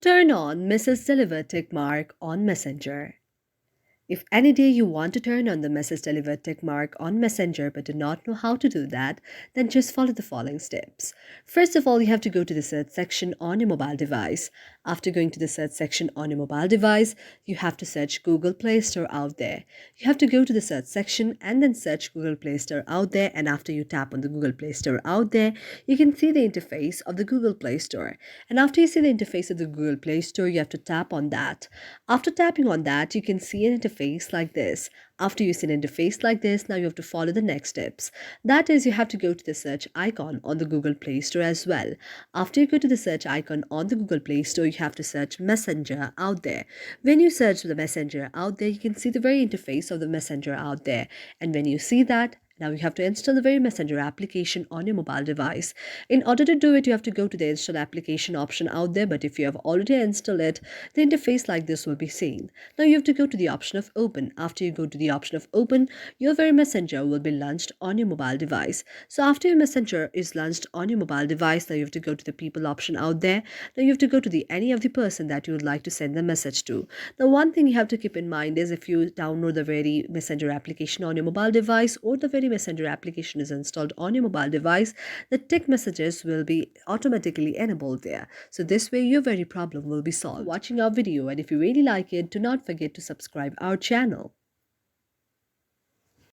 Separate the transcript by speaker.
Speaker 1: Turn on Message Deliver tick mark on Messenger. If any day you want to turn on the message deliver tick mark on Messenger but do not know how to do that, then just follow the following steps. First of all, you have to go to the search section on your mobile device. After going to the search section on your mobile device, you have to search Google Play Store out there. You have to go to the search section and then search Google Play Store out there, and after you tap on the Google Play Store out there, you can see the interface of the Google Play Store. And after you see the interface of the Google Play Store, you have to tap on that. After tapping on that, you can see an interface like this. After you see an interface like this, now you have to follow the next steps. That is, you have to go to the search icon on the Google Play Store as well. After you go to the search icon on the Google Play Store, you have to search Messenger out there. When you search the Messenger out there, you can see the very interface of the Messenger out there. And when you see that, now you have to install the very Messenger application on your mobile device. In order to do it, you have to go to the install application option out there, but if you have already installed it, the interface like this will be seen. Now you have to go to the option of open. After you go to the option of open, your very Messenger will be launched on your mobile device. So after your Messenger is launched on your mobile device, now you have to go to the people option out there. Now you have to go to the any of the person that you would like to send the message to. Now one thing you have to keep in mind is if you download the very Messenger application on your mobile device or the very Messenger application is installed on your mobile device, the tick messages will be automatically enabled there. So this way your very problem will be solved. Watching our video, and if you really like it, do not forget to subscribe our channel.